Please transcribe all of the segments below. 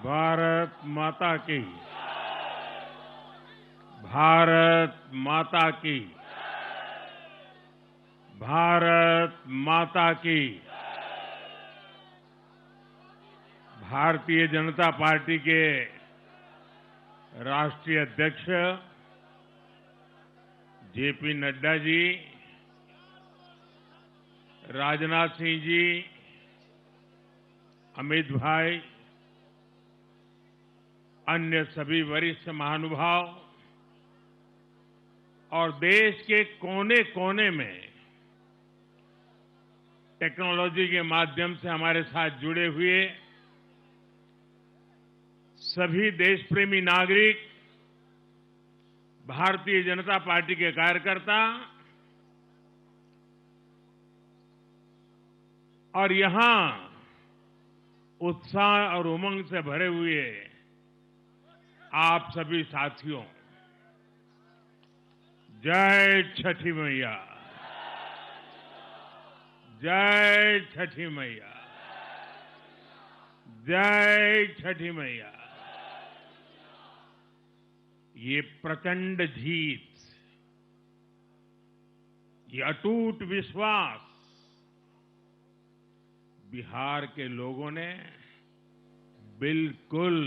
भारत माता की। भारत माता की। भारत माता की। भारतीय जनता पार्टी के राष्ट्रीय अध्यक्ष जेपी नड्डा जी, राजनाथ सिंह जी, अमित भाई, अन्य सभी वरिष्ठ महानुभाव और देश के कोने कोने में टेक्नोलॉजी के माध्यम से हमारे साथ जुड़े हुए सभी देशप्रेमी नागरिक, भारतीय जनता पार्टी के कार्यकर्ता और यहां उत्साह और उमंग से भरे हुए आप सभी साथियों, जय छठी मैया। जय छठी मैया। जय छठी मैया। ये प्रचंड जीत, ये अटूट विश्वास बिहार के लोगों ने बिल्कुल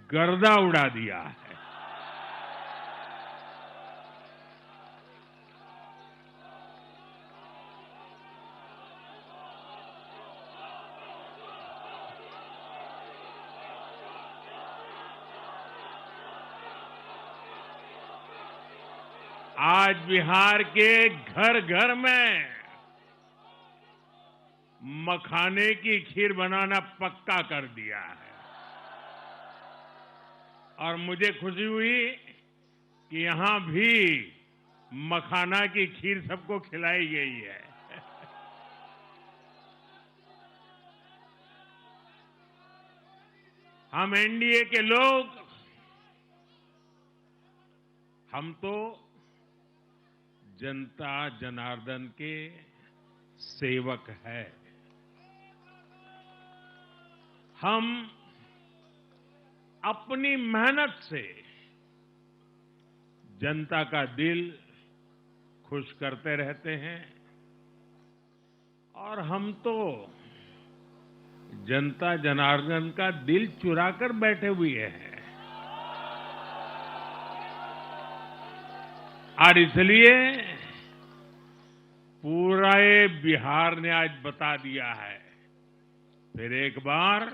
गर्दा उड़ा दिया है। आज बिहार के घर घर में मखाने की खीर बनाना पक्का कर दिया है और मुझे खुशी हुई कि यहां भी मखाना की खीर सबको खिलाई गई है। हम एनडीए के लोग, हम तो जनता जनार्दन के सेवक है। हम अपनी मेहनत से जनता का दिल खुश करते रहते हैं और हम तो जनता जनार्दन का दिल चुरा कर बैठे हुए हैं। और इसलिए पूरा ये बिहार ने आज बता दिया है, फिर एक बार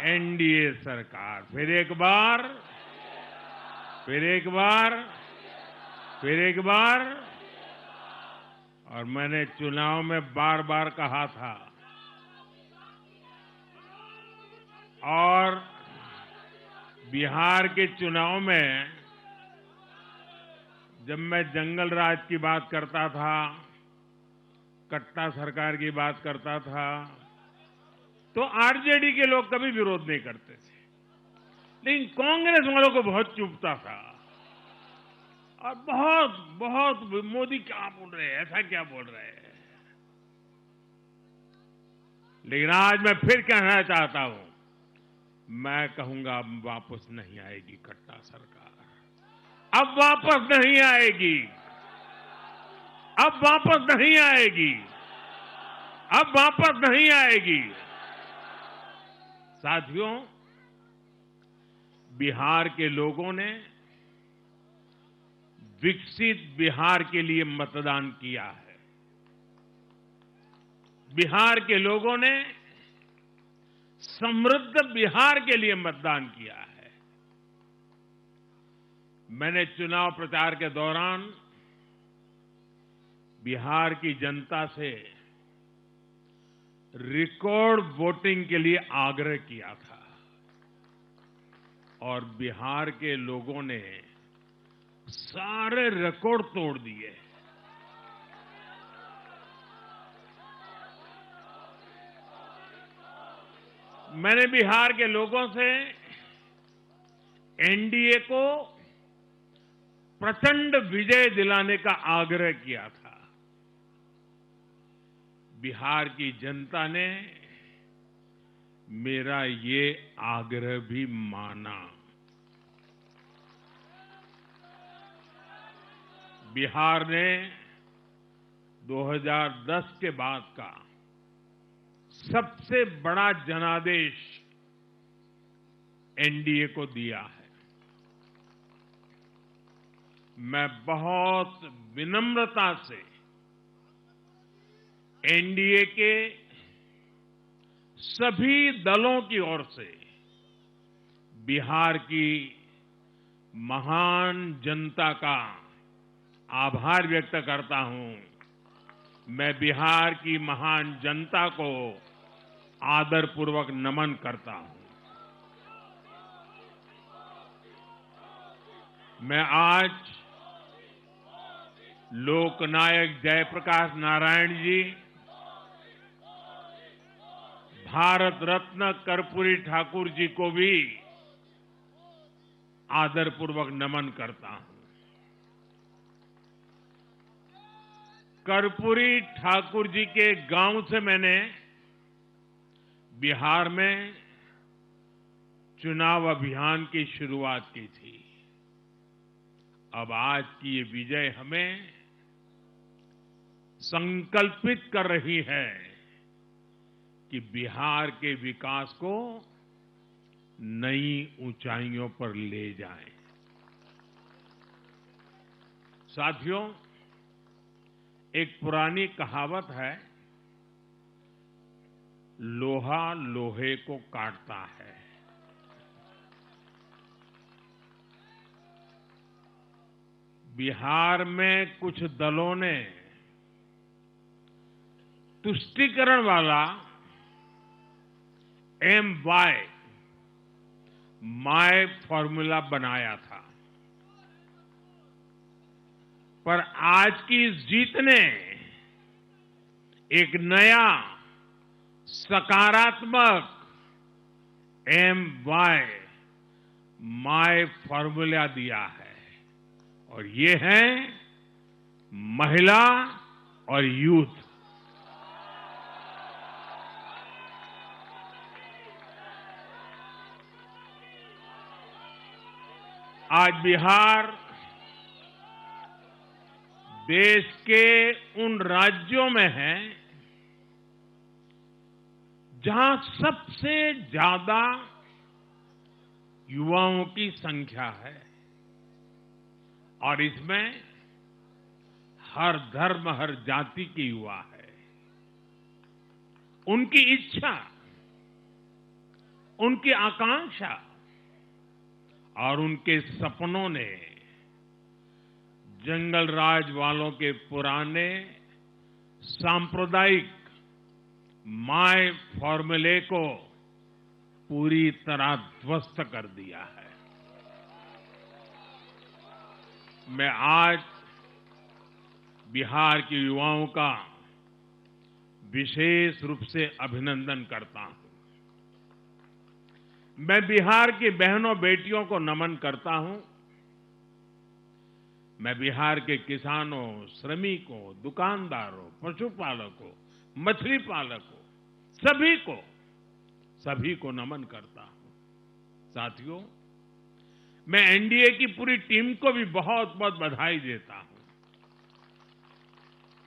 एनडीए सरकार, फिर एक बार, फिर एक बार, फिर एक बार। और मैंने चुनाव में बार बार कहा था और बिहार के चुनाव में जब मैं जंगल राज की बात करता था, कट्टा सरकार की बात करता था, तो आरजेडी के लोग कभी विरोध नहीं करते थे, लेकिन कांग्रेस वालों को बहुत चुभता था और बहुत बहुत मोदी क्या बोल रहे हैं, ऐसा क्या बोल रहे हैं। लेकिन आज मैं फिर कहना चाहता हूं, मैं कहूंगा अब वापस नहीं आएगी कट्टा सरकार, अब वापस नहीं आएगी, अब वापस नहीं आएगी, अब वापस नहीं आएगी। साथियों, बिहार के लोगों ने विकसित बिहार के लिए मतदान किया है। बिहार के लोगों ने समृद्ध बिहार के लिए मतदान किया है। मैंने चुनाव प्रचार के दौरान बिहार की जनता से रिकॉर्ड वोटिंग के लिए आग्रह किया था और बिहार के लोगों ने सारे रिकॉर्ड तोड़ दिए। मैंने बिहार के लोगों से एनडीए को प्रचंड विजय दिलाने का आग्रह किया था। बिहार की जनता ने मेरा ये आग्रह भी माना। बिहार ने 2010 के बाद का सबसे बड़ा जनादेश एनडीए को दिया है। मैं बहुत विनम्रता से एनडीए के सभी दलों की ओर से बिहार की महान जनता का आभार व्यक्त करता हूं। मैं बिहार की महान जनता को आदरपूर्वक नमन करता हूं। मैं आज लोकनायक जयप्रकाश नारायण जी, भारत रत्न कर्पूरी ठाकुर जी को भी आदरपूर्वक नमन करता हूं। कर्पूरी ठाकुर जी के गांव से मैंने बिहार में चुनाव अभियान की शुरुआत की थी। अब आज की ये विजय हमें संकल्पित कर रही है कि बिहार के विकास को नई ऊंचाइयों पर ले जाएं। साथियों, एक पुरानी कहावत है, लोहा लोहे को काटता है। बिहार में कुछ दलों ने तुष्टीकरण वाला MY माय फॉर्मूला बनाया था, पर आज की इस जीत ने एक नया सकारात्मक MY माय फॉर्मूला दिया है, और ये है महिला और यूथ। आज बिहार देश के उन राज्यों में है जहां सबसे ज्यादा युवाओं की संख्या है, और इसमें हर धर्म, हर जाति के युवा है। उनकी इच्छा, उनकी आकांक्षा और उनके सपनों ने जंगल राज वालों के पुराने सांप्रदायिक माय फॉर्मूले को पूरी तरह ध्वस्त कर दिया है। मैं आज बिहार के युवाओं का विशेष रूप से अभिनंदन करता हूं। मैं बिहार की बहनों बेटियों को नमन करता हूं। मैं बिहार के किसानों, श्रमिकों, दुकानदारों, पशुपालकों, मछली पालकों, सभी को नमन करता हूं। साथियों, मैं एनडीए की पूरी टीम को भी बहुत बहुत बधाई देता हूं।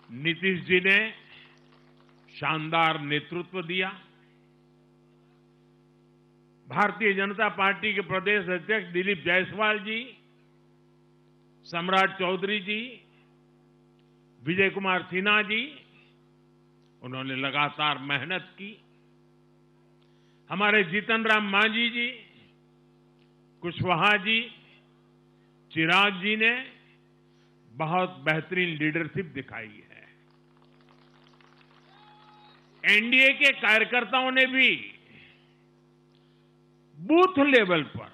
नीतीश जी ने शानदार नेतृत्व दिया। भारतीय जनता पार्टी के प्रदेश अध्यक्ष दिलीप जायसवाल जी, सम्राट चौधरी जी, विजय कुमार सिन्हा जी, उन्होंने लगातार मेहनत की। हमारे जीतन राम मांझी जी, कुशवाहा जी, चिराग जी ने बहुत बेहतरीन लीडरशिप दिखाई है। एनडीए के कार्यकर्ताओं ने भी बूथ लेवल पर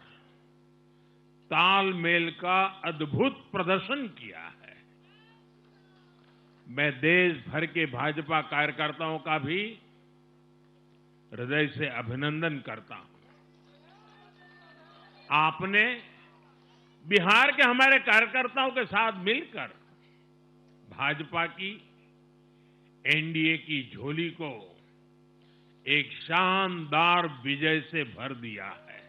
तालमेल का अद्भुत प्रदर्शन किया है। मैं देश भर के भाजपा कार्यकर्ताओं का भी हृदय से अभिनंदन करता हूं। आपने बिहार के हमारे कार्यकर्ताओं के साथ मिलकर भाजपा की एनडीए की झोली को एक शानदार विजय से भर दिया है।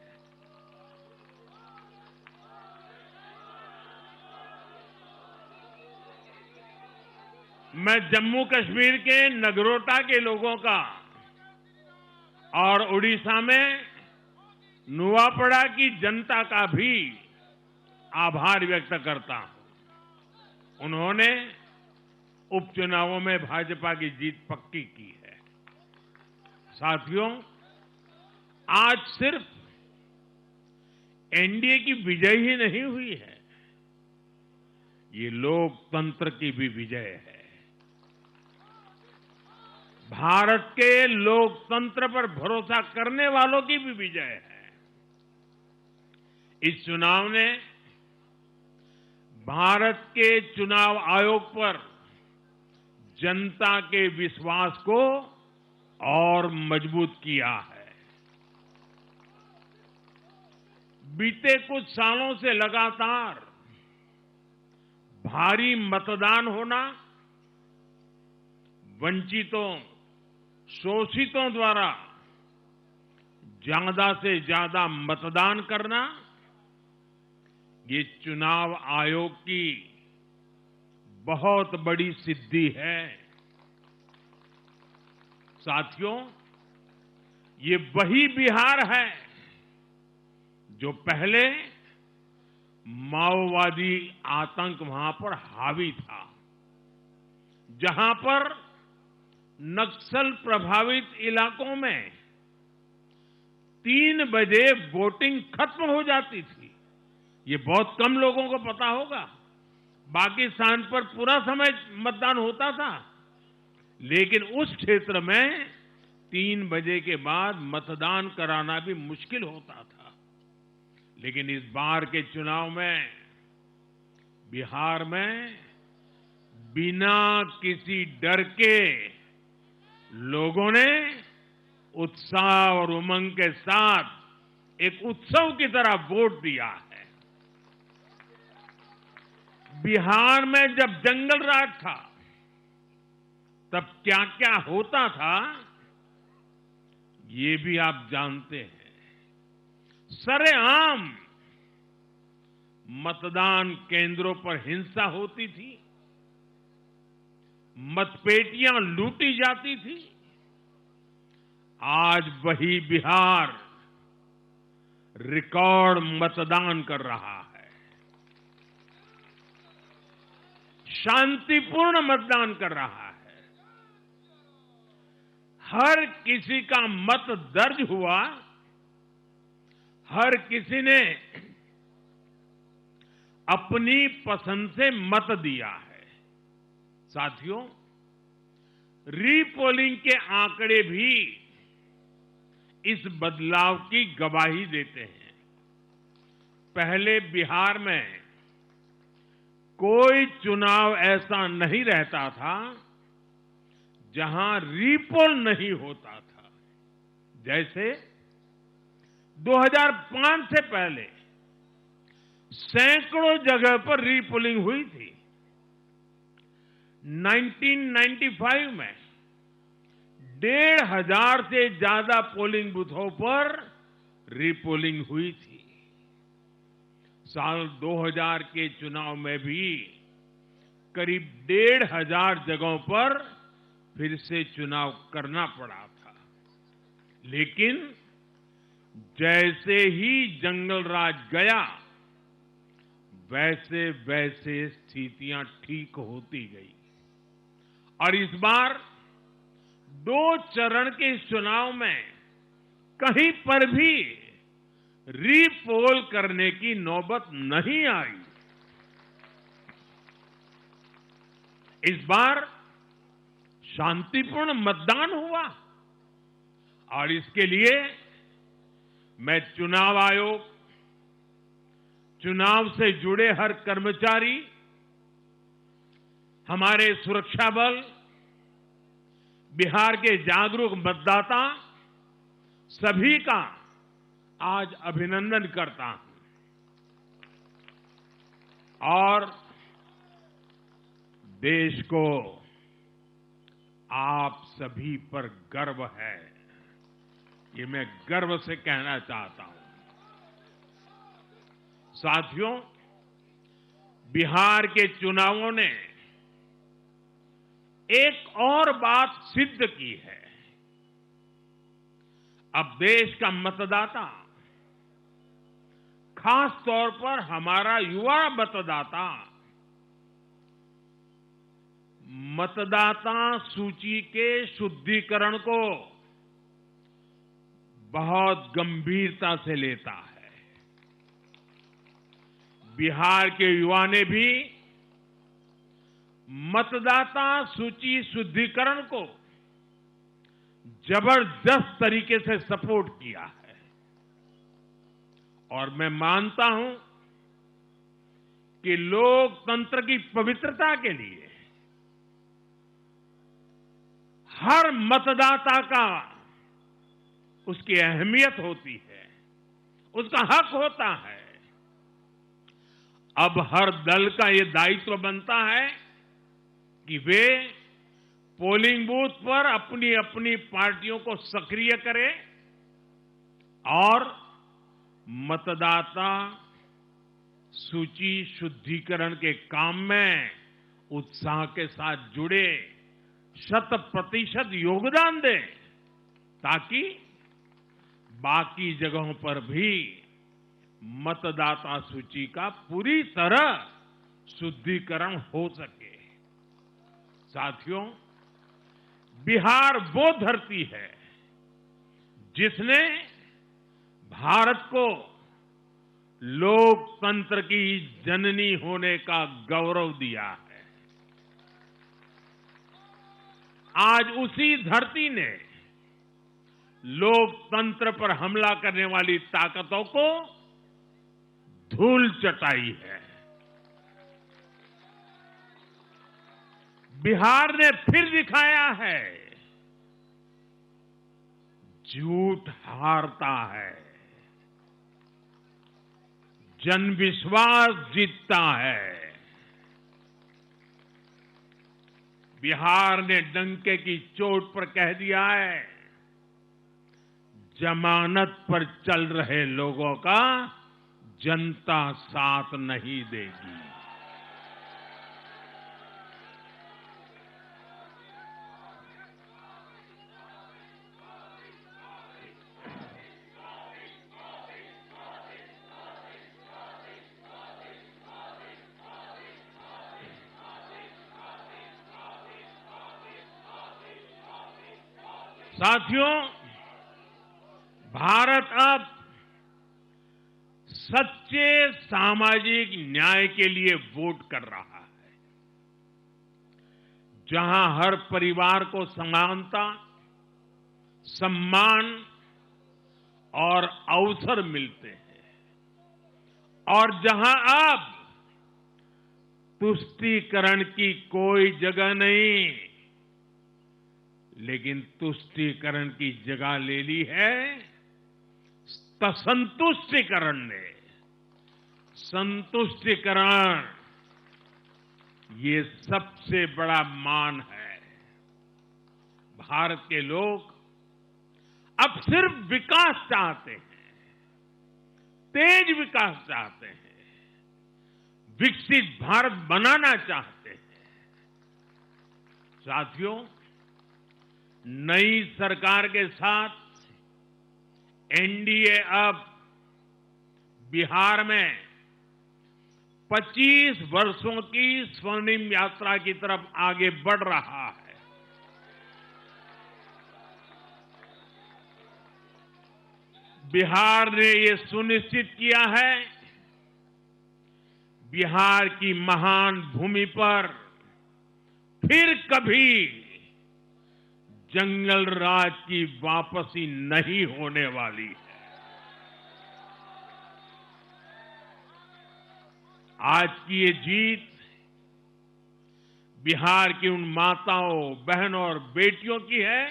मैं जम्मू कश्मीर के नगरोटा के लोगों का और उड़ीसा में नुआपड़ा की जनता का भी आभार व्यक्त करता हूं। उन्होंने उपचुनावों में भाजपा की जीत पक्की की है। साथियों, आज सिर्फ एनडीए की विजय ही नहीं हुई है, ये लोकतंत्र की भी विजय है। भारत के लोकतंत्र पर भरोसा करने वालों की भी विजय है। इस चुनाव ने भारत के चुनाव आयोग पर जनता के विश्वास को और मजबूत किया है। बीते कुछ सालों से लगातार भारी मतदान होना, वंचितों, शोषितों द्वारा ज्यादा से ज्यादा मतदान करना, ये चुनाव आयोग की बहुत बड़ी सिद्धि है। साथियों, ये वही बिहार है जो पहले माओवादी आतंक वहां पर हावी था, जहां पर नक्सल प्रभावित इलाकों में 3 बजे वोटिंग खत्म हो जाती थी। ये बहुत कम लोगों को पता होगा। बाकी स्थान पर पूरा समय मतदान होता था, लेकिन उस क्षेत्र में 3 बजे के बाद मतदान कराना भी मुश्किल होता था। लेकिन इस बार के चुनाव में बिहार में बिना किसी डर के लोगों ने उत्साह और उमंग के साथ एक उत्सव की तरह वोट दिया है। बिहार में जब जंगल राज था, तब क्या क्या होता था, ये भी आप जानते हैं। सरेआम मतदान केंद्रों पर हिंसा होती थी, मतपेटियां लूटी जाती थी। आज वही बिहार रिकॉर्ड मतदान कर रहा है, शांतिपूर्ण मतदान कर रहा है। हर किसी का मत दर्ज हुआ, हर किसी ने अपनी पसंद से मत दिया है। साथियों, रीपोलिंग के आंकड़े भी इस बदलाव की गवाही देते हैं। पहले बिहार में कोई चुनाव ऐसा नहीं रहता था जहां रीपोल नहीं होता था। जैसे 2005 से पहले सैकड़ों जगह पर रीपोलिंग हुई थी। 1995 में 1,500 से ज्यादा पोलिंग बूथों पर रीपोलिंग हुई थी। साल 2000 के चुनाव में भी करीब 1,500 जगहों पर फिर से चुनाव करना पड़ा था। लेकिन जैसे ही जंगल राज गया, वैसे वैसे स्थितियां ठीक होती गई और इस बार 2 चरण के इस चुनाव में कहीं पर भी रीपोल करने की नौबत नहीं आई। इस बार शांतिपूर्ण मतदान हुआ और इसके लिए मैं चुनाव आयोग, चुनाव से जुड़े हर कर्मचारी, हमारे सुरक्षा बल, बिहार के जागरूक मतदाता, सभी का आज अभिनंदन करता हूं और देश को आप सभी पर गर्व है। ये मैं गर्व से कहना चाहता हूं। साथियों, बिहार के चुनावों ने एक और बात सिद्ध की है। अब देश का मतदाता, खास तौर पर हमारा युवा मतदाता, मतदाता सूची के शुद्धिकरण को बहुत गंभीरता से लेता है। बिहार के युवा ने भी मतदाता सूची शुद्धिकरण को जबरदस्त तरीके से सपोर्ट किया है और मैं मानता हूं कि लोकतंत्र की पवित्रता के लिए हर मतदाता का उसकी अहमियत होती है, उसका हक होता है। अब हर दल का ये दायित्व बनता है कि वे पोलिंग बूथ पर अपनी अपनी पार्टियों को सक्रिय करें और मतदाता सूची शुद्धिकरण के काम में उत्साह के साथ जुड़े, 100% योगदान दें, ताकि बाकी जगहों पर भी मतदाता सूची का पूरी तरह शुद्धिकरण हो सके। साथियों, बिहार वो धरती है जिसने भारत को लोकतंत्र की जननी होने का गौरव दिया है। आज उसी धरती ने लोकतंत्र पर हमला करने वाली ताकतों को धूल चटाई है। बिहार ने फिर दिखाया है, झूठ हारता है, जनविश्वास जीतता है। बिहार ने डंके की चोट पर कह दिया है, जमानत पर चल रहे लोगों का जनता साथ नहीं देगी। साथियों, भारत अब सच्चे सामाजिक न्याय के लिए वोट कर रहा है, जहां हर परिवार को समानता, सम्मान और अवसर मिलते हैं और जहां अब तुष्टीकरण की कोई जगह नहीं, लेकिन तुष्टीकरण की जगह ले ली है संतुष्टीकरण ने। संतुष्टीकरण ये सबसे बड़ा मान है। भारत के लोग अब सिर्फ विकास चाहते हैं, तेज विकास चाहते हैं, विकसित भारत बनाना चाहते हैं। साथियों, नई सरकार के साथ एनडीए अब बिहार में 25 वर्षों की स्वर्णिम यात्रा की तरफ आगे बढ़ रहा है। बिहार ने ये सुनिश्चित किया है, बिहार की महान भूमि पर फिर कभी जंगल राज की वापसी नहीं होने वाली है। आज की ये जीत बिहार की उन माताओं, बहनों और बेटियों की है,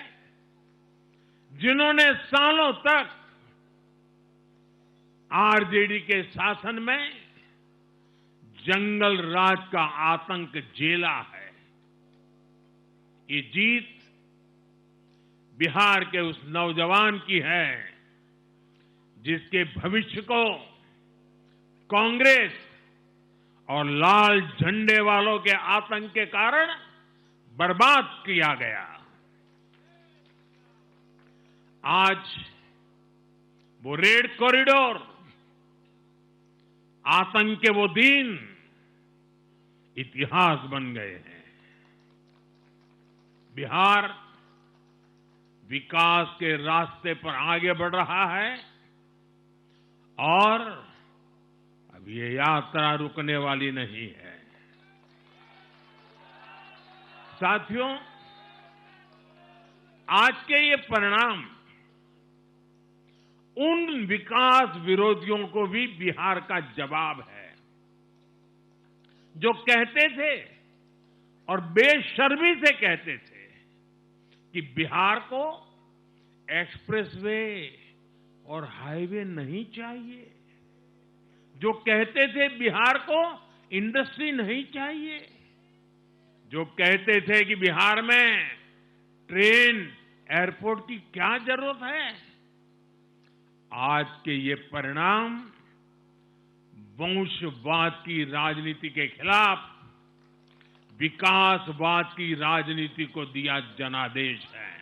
जिन्होंने सालों तक आरजेडी के शासन में जंगल राज का आतंक झेला है। ये जीत बिहार के उस नौजवान की है जिसके भविष्य को कांग्रेस और लाल झंडे वालों के आतंक के कारण बर्बाद किया गया। आज वो रेड कॉरिडोर, आतंक के वो दिन इतिहास बन गए हैं। बिहार विकास के रास्ते पर आगे बढ़ रहा है और अब ये यात्रा रुकने वाली नहीं है। साथियों, आज के ये परिणाम उन विकास विरोधियों को भी बिहार का जवाब है जो कहते थे और बेशर्मी से कहते थे कि बिहार को एक्सप्रेसवे और हाईवे नहीं चाहिए, जो कहते थे बिहार को इंडस्ट्री नहीं चाहिए, जो कहते थे कि बिहार में ट्रेन एयरपोर्ट की क्या जरूरत है। आज के ये परिणाम वंशवाद की राजनीति के खिलाफ विकासवाद की राजनीति को दिया जनादेश है।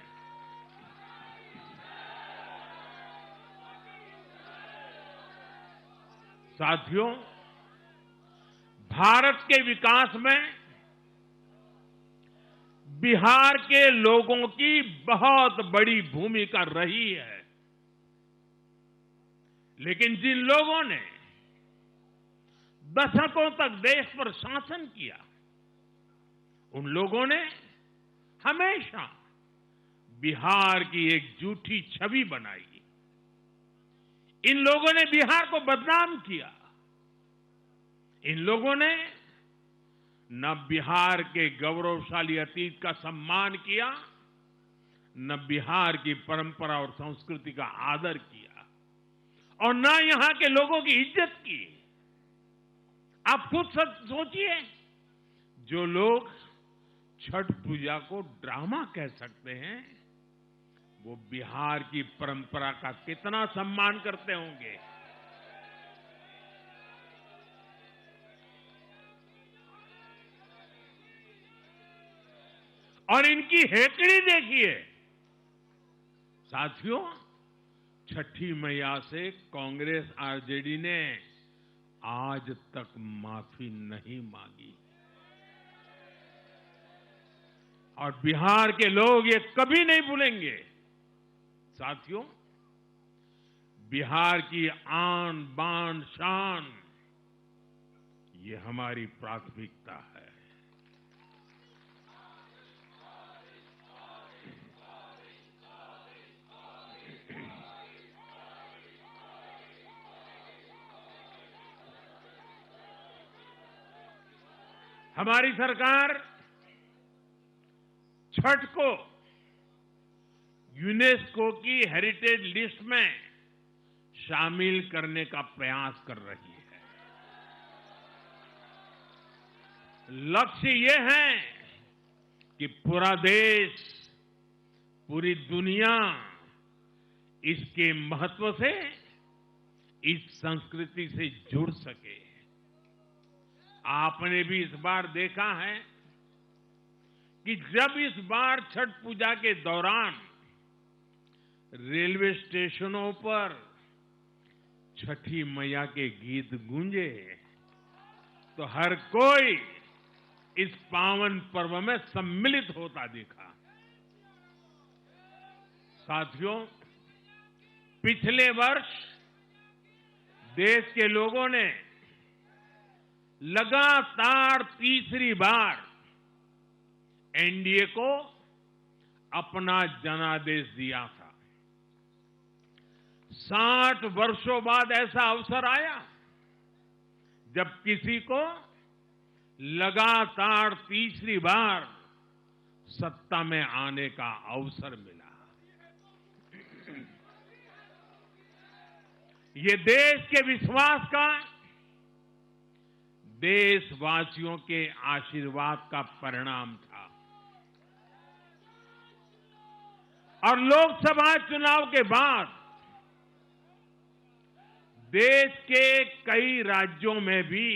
साथियों, भारत के विकास में बिहार के लोगों की बहुत बड़ी भूमिका रही है, लेकिन जिन लोगों ने दशकों तक देश पर शासन किया, उन लोगों ने हमेशा बिहार की एक झूठी छवि बनाई। इन लोगों ने बिहार को बदनाम किया। इन लोगों ने न बिहार के गौरवशाली अतीत का सम्मान किया, न बिहार की परंपरा और संस्कृति का आदर किया और न यहां के लोगों की इज्जत की। आप खुद सोचिए, जो लोग छठ पूजा को ड्रामा कह सकते हैं, वो बिहार की परंपरा का कितना सम्मान करते होंगे। और इनकी हेकड़ी देखिए। साथियों, छठी मैया से कांग्रेस आरजेडी ने आज तक माफी नहीं मांगी और बिहार के लोग ये कभी नहीं भूलेंगे। साथियों, बिहार की आन बान शान, ये हमारी प्राथमिकता है। हमारी सरकार छठ को यूनेस्को की हेरिटेज लिस्ट में शामिल करने का प्रयास कर रही है। लक्ष्य ये है कि पूरा देश, पूरी दुनिया इसके महत्व से, इस संस्कृति से जुड़ सके। आपने भी इस बार देखा है कि जब इस बार छठ पूजा के दौरान रेलवे स्टेशनों पर छठी मैया के गीत गूंजे, तो हर कोई इस पावन पर्व में सम्मिलित होता दिखा। साथियों, पिछले वर्ष देश के लोगों ने लगातार तीसरी बार एनडीए को अपना जनादेश दिया था। 60 वर्षों बाद ऐसा अवसर आया जब किसी को लगातार तीसरी बार सत्ता में आने का अवसर मिला। ये देश के विश्वास का, देशवासियों के आशीर्वाद का परिणाम था। और लोकसभा चुनाव के बाद देश के कई राज्यों में भी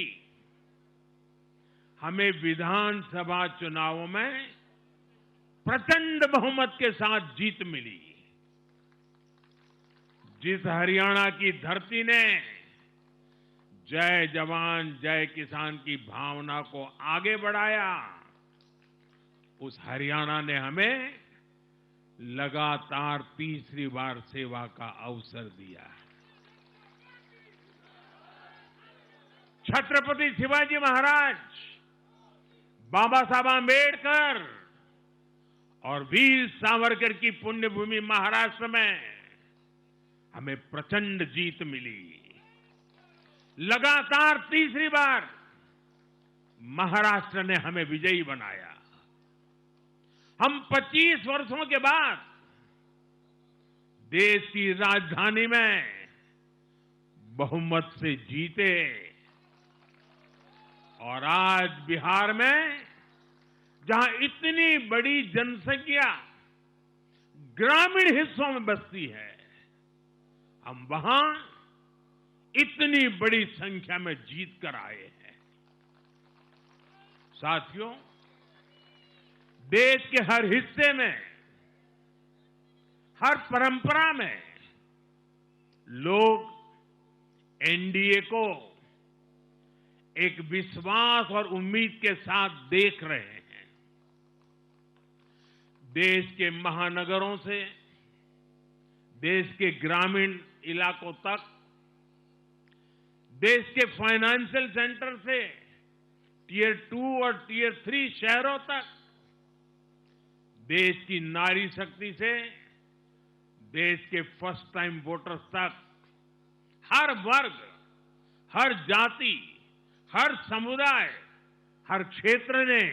हमें विधानसभा चुनावों में प्रचंड बहुमत के साथ जीत मिली। जिस हरियाणा की धरती ने जय जवान जय किसान की भावना को आगे बढ़ाया, उस हरियाणा ने हमें लगातार तीसरी बार सेवा का अवसर दिया। छत्रपति शिवाजी महाराज, बाबा साहब आंबेडकर और वीर सावरकर की पुण्यभूमि महाराष्ट्र में हमें प्रचंड जीत मिली। लगातार तीसरी बार महाराष्ट्र ने हमें विजयी बनाया। हम 25 वर्षों के बाद देश की राजधानी में बहुमत से जीते और आज बिहार में जहां इतनी बड़ी जनसंख्या ग्रामीण हिस्सों में बसती है, हम वहां इतनी बड़ी संख्या में जीत कर आए हैं। साथियों, देश के हर हिस्से में, हर परंपरा में लोग एनडीए को एक विश्वास और उम्मीद के साथ देख रहे हैं। देश के महानगरों से देश के ग्रामीण इलाकों तक, देश के फाइनेंशियल सेंटर से टियर 2 और टियर 3 शहरों तक, देश की नारी शक्ति से देश के फर्स्ट टाइम वोटर्स तक, हर वर्ग, हर जाति, हर समुदाय, हर क्षेत्र ने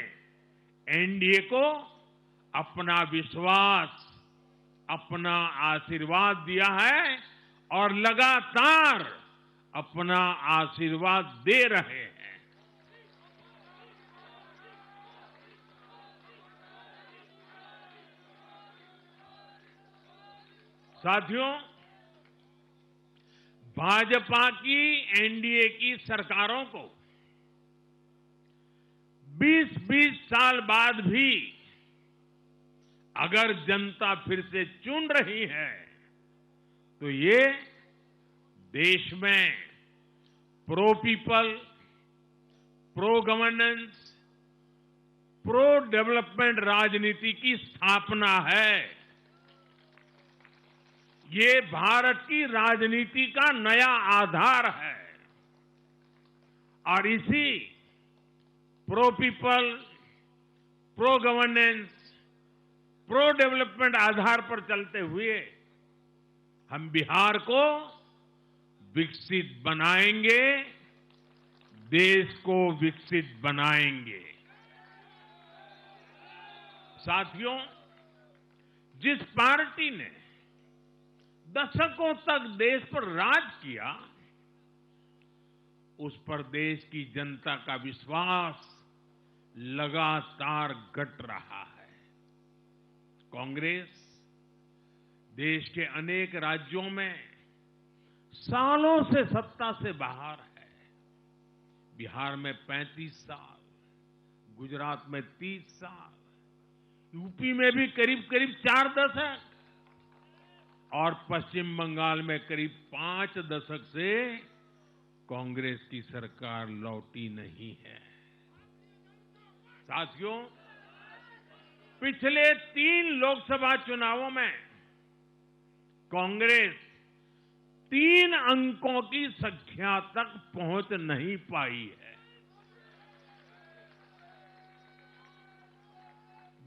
एनडीए को अपना विश्वास, अपना आशीर्वाद दिया है और लगातार अपना आशीर्वाद दे रहे हैं। साथियों, भाजपा की एनडीए की सरकारों को 20-20 साल बाद भी अगर जनता फिर से चुन रही है तो ये देश में pro people, pro governance, pro development राजनीति की स्थापना है। ये भारत की राजनीति का नया आधार है और इसी pro people, pro governance, pro development आधार पर चलते हुए हम बिहार को विकसित बनाएंगे, देश को विकसित बनाएंगे। साथियों, जिस पार्टी ने दशकों तक देश पर राज किया, उस पर देश की जनता का विश्वास लगातार घट रहा है। कांग्रेस देश के अनेक राज्यों में सालों से सत्ता से बाहर है। बिहार में 35 साल, गुजरात में 30 साल, यूपी में भी करीब करीब 4 दशक और पश्चिम बंगाल में करीब 5 दशक से कांग्रेस की सरकार लौटी नहीं है। साथियों, पिछले 3 लोकसभा चुनावों में कांग्रेस 3 अंकों की संख्या तक पहुंच नहीं पाई है।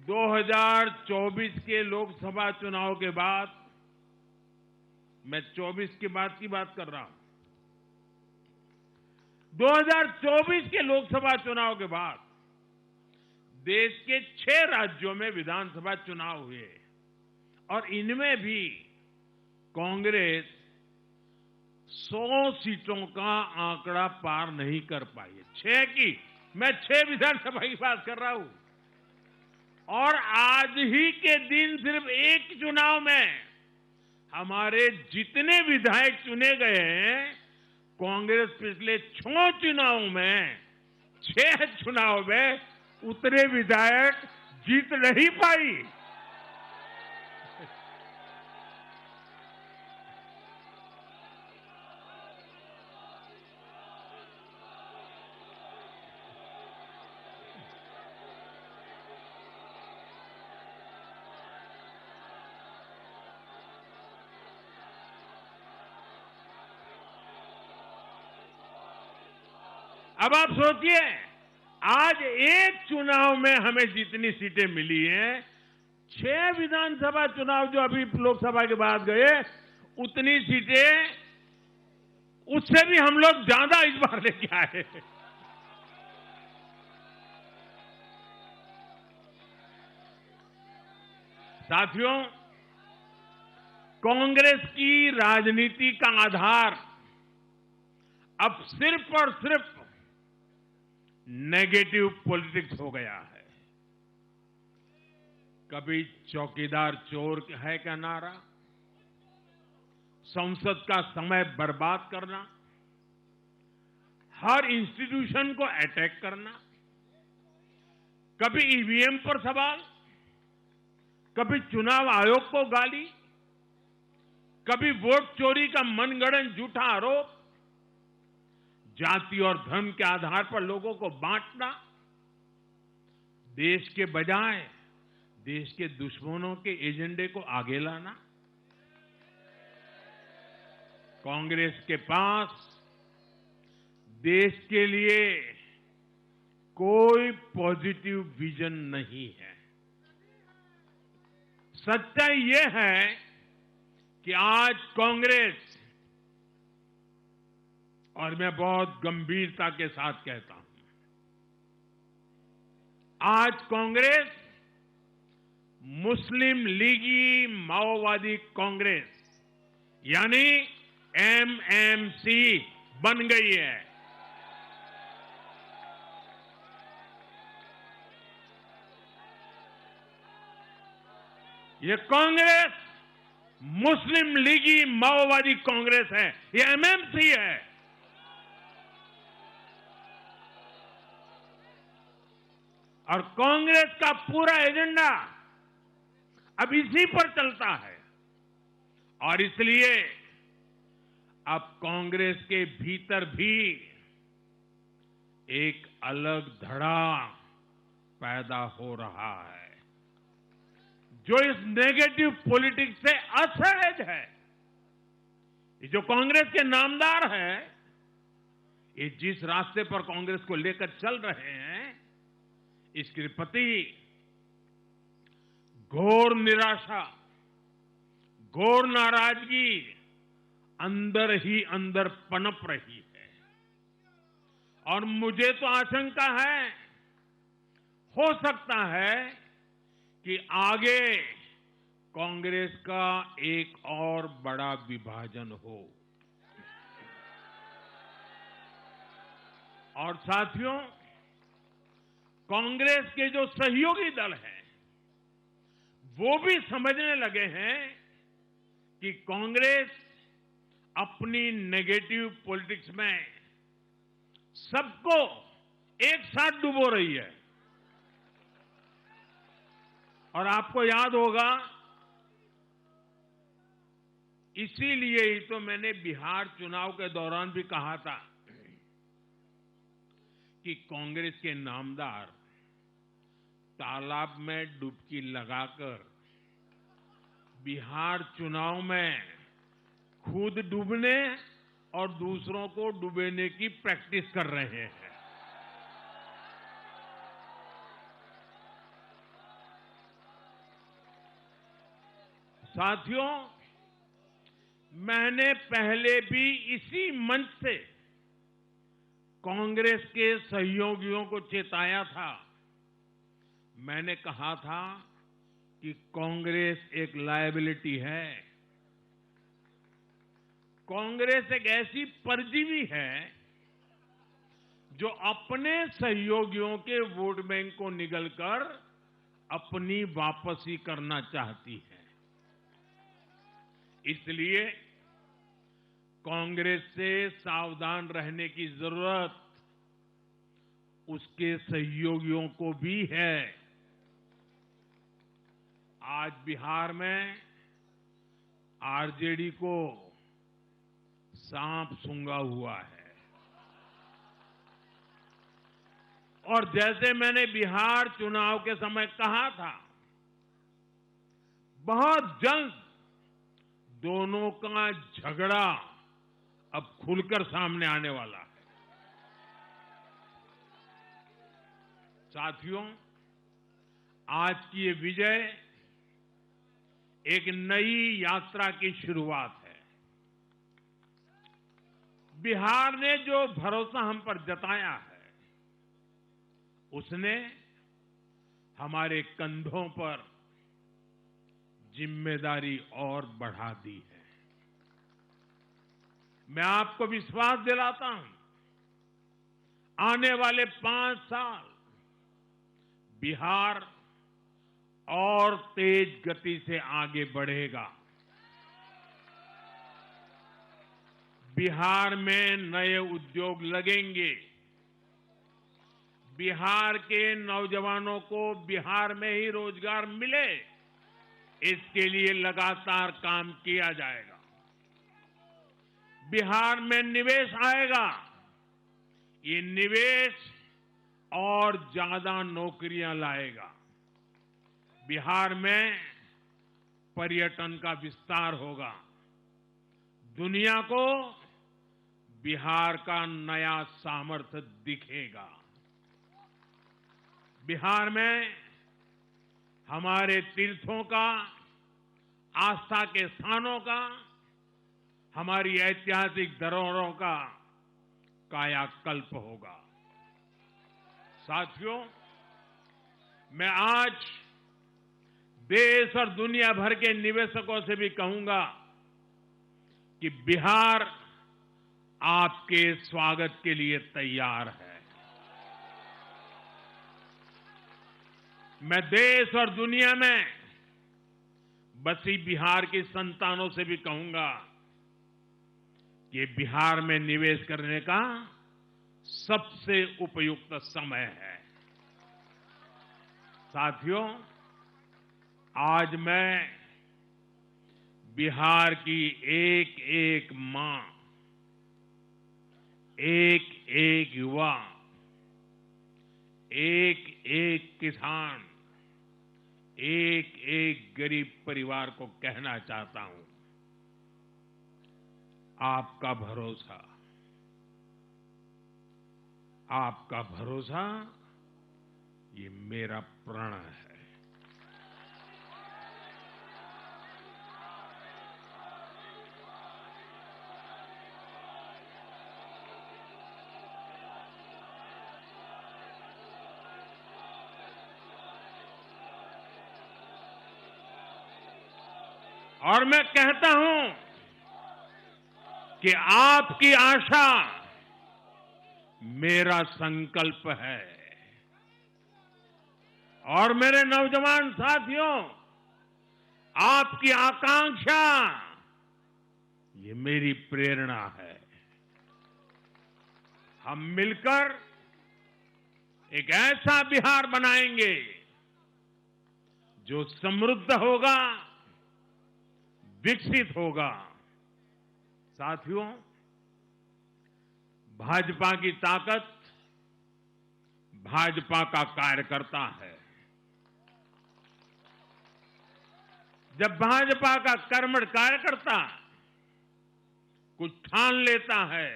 2024 के लोकसभा चुनाव के बाद, मैं 24 के बाद की बात कर रहा हूं, 2024 के लोकसभा चुनाव के बाद देश के 6 राज्यों में विधानसभा चुनाव हुए और इनमें भी कांग्रेस 100 सीटों का आंकड़ा पार नहीं कर पाई है। 6 की, मैं 6 विधानसभा की बात कर रहा हूं। और आज ही के दिन सिर्फ एक चुनाव में हमारे जितने विधायक चुने गए हैं, कांग्रेस पिछले 6 चुनावों में 6 चुनाव में उतने विधायक जीत नहीं पाई। अब आप सोचिए, आज एक चुनाव में हमें जितनी सीटें मिली हैं, 6 विधानसभा चुनाव जो अभी लोकसभा के बाद गए, उतनी सीटें उससे भी हम लोग ज्यादा इस बार लेके आए। साथियों, कांग्रेस की राजनीति का आधार अब सिर्फ और सिर्फ नेगेटिव पॉलिटिक्स हो गया है। कभी चौकीदार चोर है का नारा, संसद का समय बर्बाद करना, हर इंस्टीट्यूशन को अटैक करना, कभी ईवीएम पर सवाल, कभी चुनाव आयोग को गाली, कभी वोट चोरी का मनगढ़ंत झूठा आरोप, जाति और धर्म के आधार पर लोगों को बांटना, देश के बजाय देश के दुश्मनों के एजेंडे को आगे लाना। कांग्रेस के पास देश के लिए कोई पॉजिटिव विजन नहीं है। सच्चाई यह है कि आज कांग्रेस, और मैं बहुत गंभीरता के साथ कहता हूं, आज कांग्रेस मुस्लिम लीगी माओवादी कांग्रेस यानी एमएमसी बन गई है। ये कांग्रेस मुस्लिम लीगी माओवादी कांग्रेस है, ये एमएमसी है। और कांग्रेस का पूरा एजेंडा अब इसी पर चलता है। और इसलिए अब कांग्रेस के भीतर भी एक अलग धड़ा पैदा हो रहा है, जो इस नेगेटिव पॉलिटिक्स से असहज है। ये जो कांग्रेस के नामदार हैं, ये जिस रास्ते पर कांग्रेस को लेकर चल रहे हैं, इसके प्रति घोर निराशा, घोर नाराजगी अंदर ही अंदर पनप रही है। और मुझे तो आशंका है, हो सकता है कि आगे कांग्रेस का एक और बड़ा विभाजन हो। और साथियों, कांग्रेस के जो सहयोगी दल हैं, वो भी समझने लगे हैं कि कांग्रेस अपनी नेगेटिव पॉलिटिक्स में सबको एक साथ डुबो रही है। और आपको याद होगा, इसीलिए ही तो मैंने बिहार चुनाव के दौरान भी कहा था कि कांग्रेस के नामदार तालाब में डुबकी लगाकर बिहार चुनाव में खुद डूबने और दूसरों को डुबोने की प्रैक्टिस कर रहे हैं। साथियों, मैंने पहले भी इसी मंच से कांग्रेस के सहयोगियों को चेताया था। मैंने कहा था कि कांग्रेस एक लायबिलिटी है, कांग्रेस एक ऐसी परजीवी है जो अपने सहयोगियों के वोट बैंक को निगलकर अपनी वापसी करना चाहती है। इसलिए कांग्रेस से सावधान रहने की जरूरत उसके सहयोगियों को भी है। आज बिहार में आरजेडी को सांप सूंघा हुआ है और जैसे मैंने बिहार चुनाव के समय कहा था, बहुत जल्द दोनों का झगड़ा अब खुलकर सामने आने वाला है। साथियों, आज की ये विजय एक नई यात्रा की शुरुआत है। बिहार ने जो भरोसा हम पर जताया है, उसने हमारे कंधों पर जिम्मेदारी और बढ़ा दी है। मैं आपको विश्वास दिलाता हूं, आने वाले 5 साल बिहार और तेज गति से आगे बढ़ेगा। बिहार में नए उद्योग लगेंगे। बिहार के नौजवानों को बिहार में ही रोजगार मिले, इसके लिए लगातार काम किया जाएगा। बिहार में निवेश आएगा। ये निवेश और ज्यादा नौकरियां लाएगा। बिहार में पर्यटन का विस्तार होगा। दुनिया को बिहार का नया सामर्थ्य दिखेगा। बिहार में हमारे तीर्थों का, आस्था के स्थानों का, हमारी ऐतिहासिक धरोहरों का कायाकल्प होगा। साथियों, मैं आज देश और दुनिया भर के निवेशकों से भी कहूंगा कि बिहार आपके स्वागत के लिए तैयार है। मैं देश और दुनिया में बसी बिहार की संतानों से भी कहूंगा कि बिहार में निवेश करने का सबसे उपयुक्त समय है। साथियों, आज मैं बिहार की एक एक मां, एक एक युवा, एक एक किसान, एक एक गरीब परिवार को कहना चाहता हूं, आपका भरोसा, आपका भरोसा ये मेरा प्रण है। और मैं कहता हूं कि आपकी आशा मेरा संकल्प है। और मेरे नौजवान साथियों, आपकी आकांक्षा ये मेरी प्रेरणा है। हम मिलकर एक ऐसा बिहार बनाएंगे जो समृद्ध होगा, विकसित होगा। साथियों, भाजपा की ताकत भाजपा का कार्यकर्ता है। जब भाजपा का कर्मठ कार्यकर्ता कुछ ठान लेता है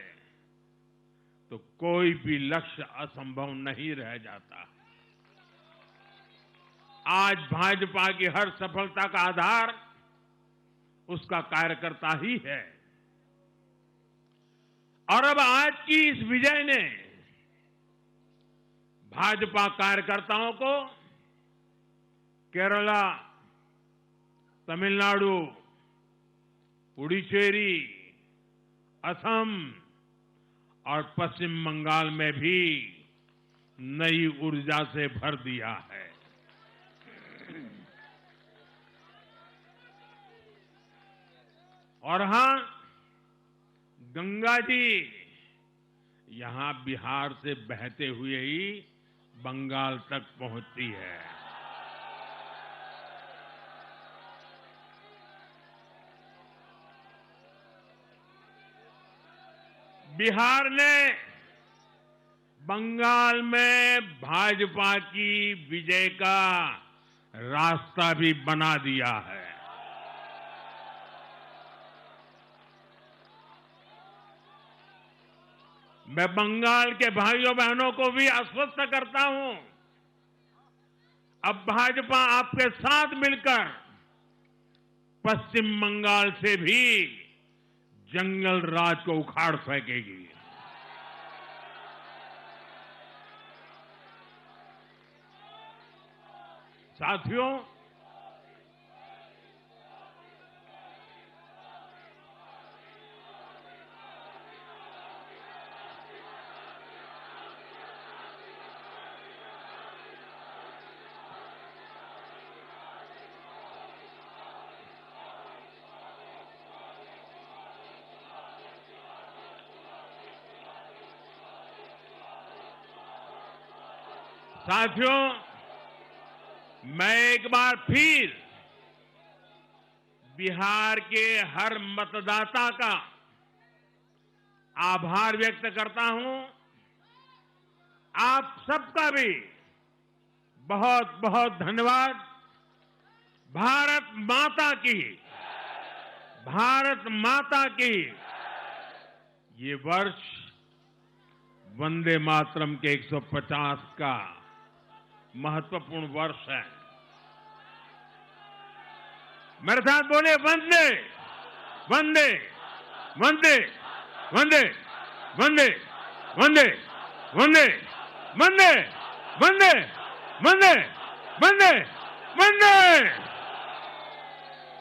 तो कोई भी लक्ष्य असंभव नहीं रह जाता। आज भाजपा की हर सफलता का आधार उसका कार्यकर्ता ही है। और अब आज की इस विजय ने भाजपा कार्यकर्ताओं को केरला, तमिलनाडु, पुडुचेरी, असम और पश्चिम बंगाल में भी नई ऊर्जा से भर दिया है। और हां, गंगा जी यहां बिहार से बहते हुए ही बंगाल तक पहुंचती है। बिहार ने बंगाल में भाजपा की विजय का रास्ता भी बना दिया है। मैं बंगाल के भाइयों बहनों को भी आश्वस्त करता हूं, अब भाजपा आपके साथ मिलकर पश्चिम बंगाल से भी जंगल राज को उखाड़ फेंकेगी। साथियों, साथियों, मैं एक बार फिर बिहार के हर मतदाता का आभार व्यक्त करता हूं। आप सबका भी बहुत बहुत धन्यवाद। भारत माता की, भारत माता की। ये वर्ष वंदे मातरम के 150 का महत्वपूर्ण वर्ष है। मेरे साथ बोले, वंदे वंदे वंदे वंदे वंदे वंदे वंदे वंदे वंदे वंदे वंदे वंदे।